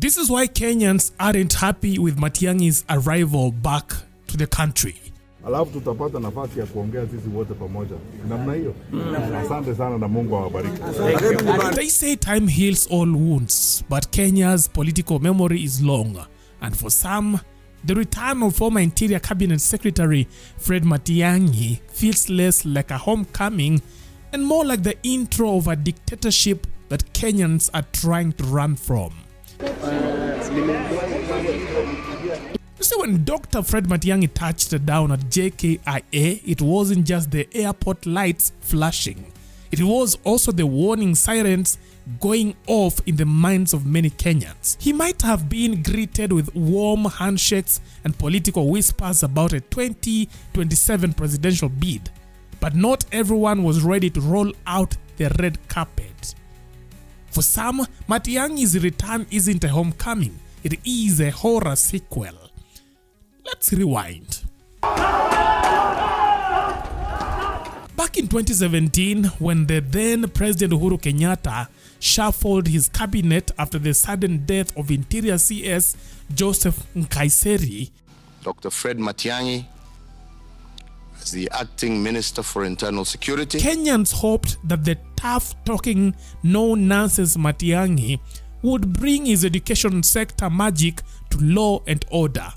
This is why Kenyans aren't happy with Matiangi's arrival back to the country. Alafu tutapata nafasi ya kuongea sisi wote pamoja. Namna hiyo. Asante sana na Mungu awabariki. They say time heals all wounds, but Kenya's political memory is long. And for some, the return of former Interior Cabinet Secretary Fred Matiang'i feels less like a homecoming and more like the intro of a dictatorship that Kenyans are trying to run from. So when Dr. Fred Matiang'i touched down at JKIA, it wasn't just the airport lights flashing. It was also the warning sirens going off in the minds of many Kenyans. He might have been greeted with warm handshakes and political whispers about a 2027 presidential bid, but not everyone was ready to roll out the red carpet. For some, Matiangi's return isn't a homecoming, it is a horror sequel. Let's rewind. Back in 2017, when the then President Uhuru Kenyatta shuffled his cabinet after the sudden death of Interior CS Joseph Nkaiseri, Dr. Fred Matiang'i as the acting Minister for Internal Security, Kenyans hoped that the tough-talking, no-nonsense Matiang'i would bring his education sector magic to law and order.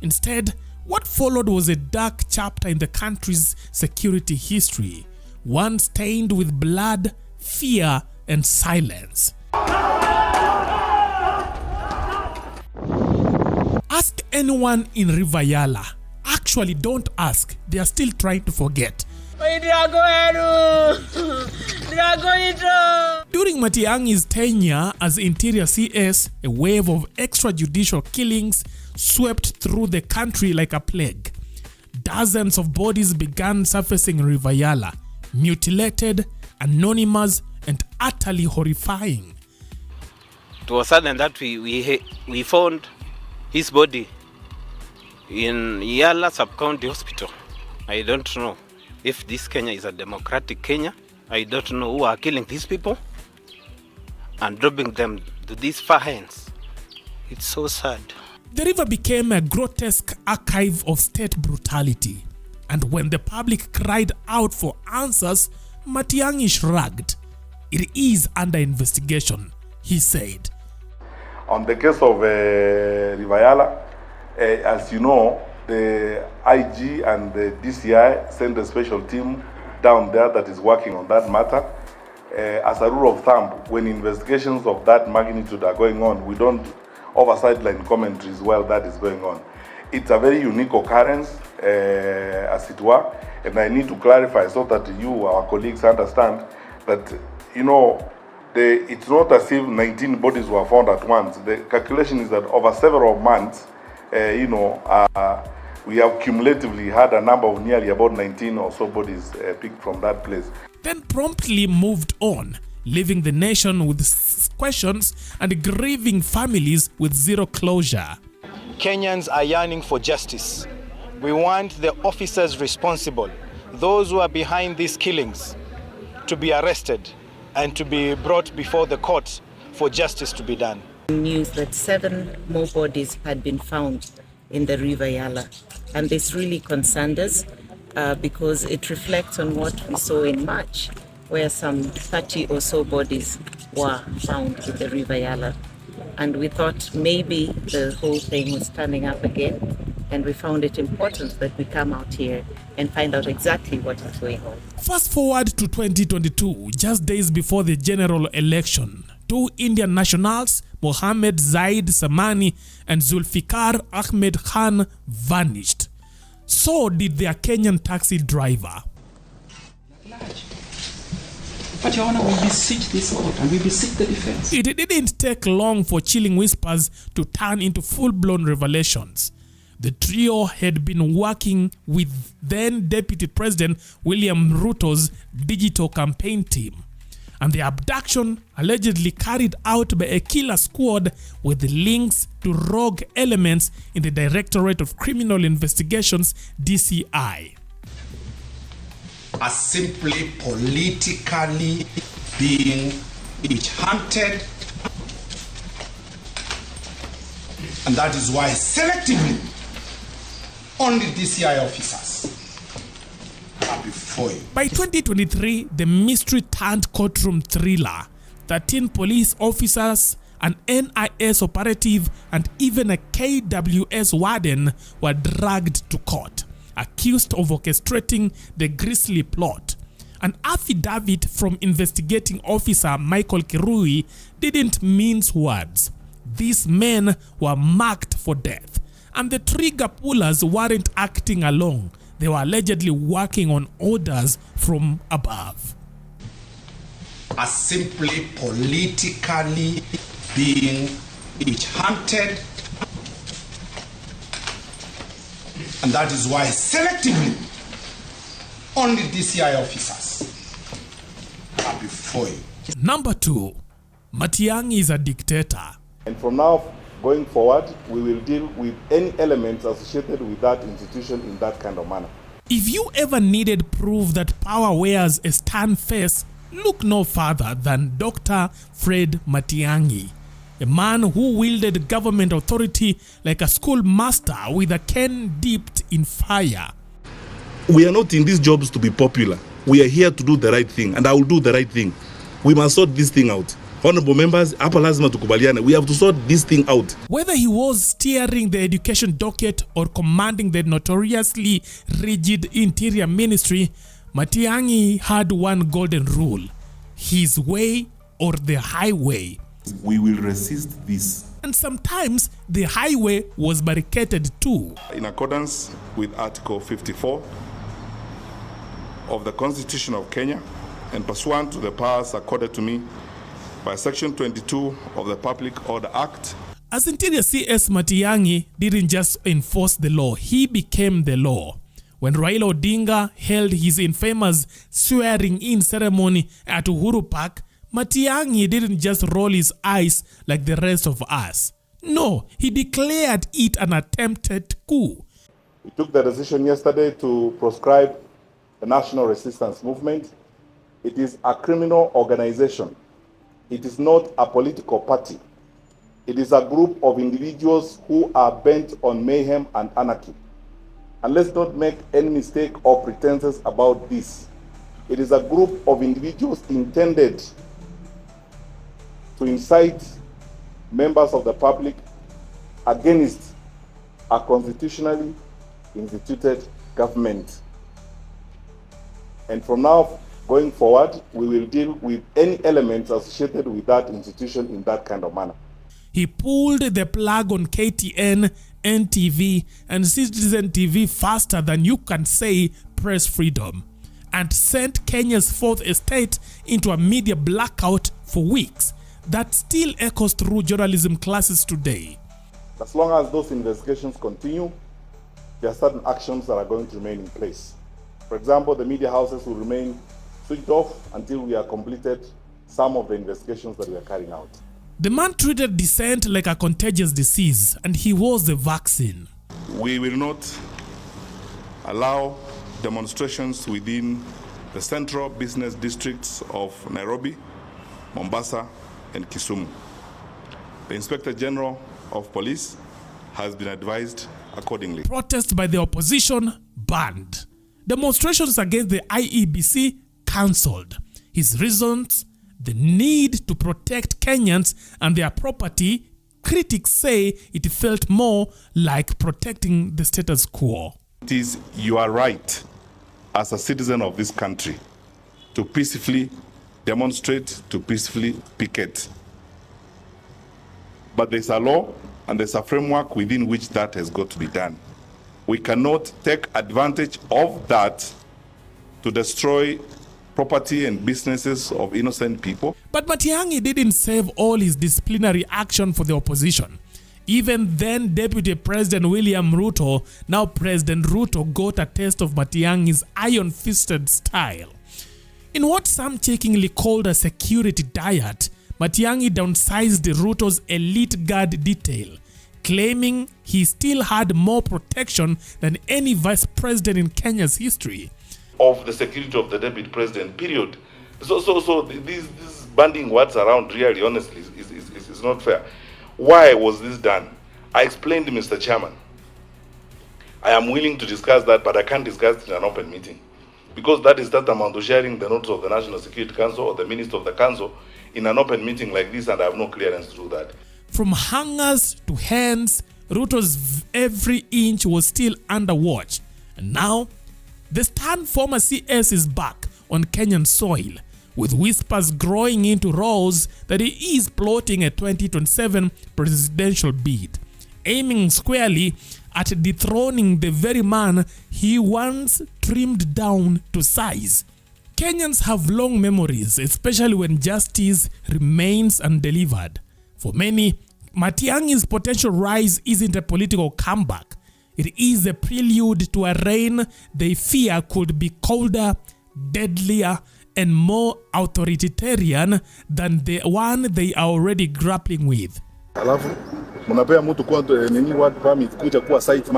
Instead, what followed was a dark chapter in the country's security history, one stained with blood, fear, and silence. Ask anyone in River Yala. Actually, don't ask. They are still trying to forget. During Matiangi's tenure as Interior CS, a wave of extrajudicial killings swept through the country like a plague. Dozens of bodies began surfacing in River Yala, mutilated, anonymous, and utterly horrifying. It was sudden that we found his body in Yala Sub-County Hospital. I don't know if this Kenya is a democratic Kenya. I don't know who are killing these people and dropping them to these far hands. It's so sad. The river became a grotesque archive of state brutality. And when the public cried out for answers, Matiang'i shrugged. It is under investigation, he said. On the case of River Yala, as you know, the IG and the DCI sent a special team down there that is working on that matter. As a rule of thumb, when investigations of that magnitude are going on, we don't over sideline commentaries while that is going on. It's a very unique occurrence, as it were, and I need to clarify so that you, our colleagues, understand that, you know, it's not as if 19 bodies were found at once. The calculation is that over several months, we have cumulatively had a number of nearly about 19 or so bodies picked from that place. Then promptly moved on, leaving the nation with questions and grieving families with zero closure. Kenyans are yearning for justice. We want the officers responsible, those who are behind these killings, to be arrested and to be brought before the court for justice to be done. News that 7 more bodies had been found in the River Yala, and this really concerned us because it reflects on what we saw in March, where some 30 or so bodies were found in the River Yala. And we thought maybe the whole thing was turning up again, and we found it important that we come out here and find out exactly what is going on. Fast forward to 2022, just days before the general election. 2 Indian nationals, Mohammed Zaid Samani and Zulfikar Ahmed Khan, vanished. So did their Kenyan taxi driver. But Your Honor, we beseech this court and we beseech the defense. It didn't take long for chilling whispers to turn into full-blown revelations. The trio had been working with then Deputy President William Ruto's digital campaign team, and the abduction allegedly carried out by a killer squad with links to rogue elements in the Directorate of Criminal Investigations, DCI. Are simply politically being hunted And that is why selectively only DCI officers are before you. By 2023, the mystery-turned courtroom thriller, 13 police officers, an NIS operative, and even a KWS warden were dragged to court, accused of orchestrating the grisly plot. An affidavit from investigating officer Michael Kirui didn't mince words. These men were marked for death, and the trigger pullers weren't acting alone. They were allegedly working on orders from above. Are simply politically being each hunted, and that is why selectively only DCI officers are before you. Number 2, Matiangi is a dictator. And from now going forward, we will deal with any elements associated with that institution in that kind of manner. If you ever needed proof that power wears a stern face, look no further than Dr. Fred Matiang'i, a man who wielded government authority like a schoolmaster with a cane dipped in fire. We are not in these jobs to be popular. We are here to do the right thing, and I will do the right thing. We must sort this thing out. Honorable members, hapa lazima tukubaliane. We have to sort this thing out. Whether he was steering the education docket or commanding the notoriously rigid interior ministry, Matiang'i had one golden rule: his way or the highway. We will resist this. And sometimes the highway was barricaded too. In accordance with Article 54 of the Constitution of Kenya and pursuant to the powers accorded to me by Section 22 of the Public Order Act. As Interior CS, Matiang'i didn't just enforce the law, he became the law. When Raila Odinga held his infamous swearing-in ceremony at Uhuru Park, Matiang'i didn't just roll his eyes like the rest of us. No, he declared it an attempted coup. We took the decision yesterday to proscribe the National Resistance Movement. It is a criminal organization. It is not a political party. It is a group of individuals who are bent on mayhem and anarchy. And let's not make any mistake or pretenses about this. It is a group of individuals intended to incite members of the public against a constitutionally instituted government. And from now going forward, we will deal with any elements associated with that institution in that kind of manner. He pulled the plug on KTN, NTV, and Citizen TV faster than you can say press freedom, and sent Kenya's fourth estate into a media blackout for weeks that still echoes through journalism classes today. As long as those investigations continue, there are certain actions that are going to remain in place. For example, the media houses will remain switched off until we have completed some of the investigations that we are carrying out. The man treated dissent like a contagious disease, and he was the vaccine. We will not allow demonstrations within the central business districts of Nairobi, Mombasa, and Kisumu. The Inspector General of Police has been advised accordingly. Protests by the opposition banned. Demonstrations against the IEBC cancelled. His reasons: the need to protect Kenyans and their property. Critics say it felt more like protecting the status quo. It is your right as a citizen of this country to peacefully demonstrate, to peacefully picket. But there's a law and there's a framework within which that has got to be done. We cannot take advantage of that to destroy property and businesses of innocent people. But Matiang'i didn't save all his disciplinary action for the opposition. Even then Deputy President William Ruto, now President Ruto, got a taste of Matiang'i's iron-fisted style. In what some cheekingly called a security diet, Matiang'i downsized Ruto's elite guard detail, claiming he still had more protection than any vice president in Kenya's history. Of the security of the deputy president, period. So these banding words around really, honestly, is not fair. Why was this done? I explained to Mr. Chairman, I am willing to discuss that, but I can't discuss it in an open meeting. Because that is tantamount to sharing the notes of the National Security Council or the Minister of the Council in an open meeting like this, and I have no clearance to do that. From hangers to hands, Ruto's every inch was still under watch. And now, the stunned former CS is back on Kenyan soil, with whispers growing into roars that he is plotting a 2027 presidential bid, aiming squarely at dethroning the very man he once trimmed down to size. Kenyans have long memories, especially when justice remains undelivered. For many, Matiangi's potential rise isn't a political comeback. It is a prelude to a reign they fear could be colder, deadlier, and more authoritarian than the one they are already grappling with. Alafu mnapea mtu kwa nini word permit kuja kuwa site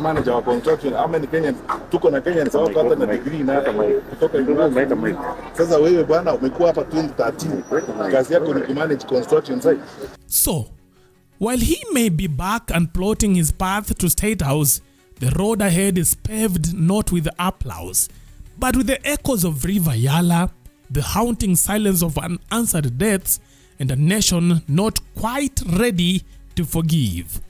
manager wa construction. How many Kenyans tuko na Kenyans hapa hata na degree na hata kutoka university. Sasa wewe bwana umekuwa hapa 2013, kazi yako ni manage construction site. So, while he may be back and plotting his path to State House, the road ahead is paved not with applause, but with the echoes of River Yala, the haunting silence of unanswered deaths, and a nation not quite ready to forgive.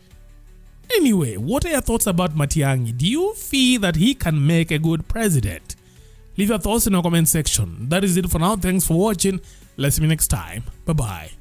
Anyway, what are your thoughts about Matiangi? Do you feel that he can make a good president? Leave your thoughts in the comment section. That is it for now. Thanks for watching. Let's see you next time. Bye-bye.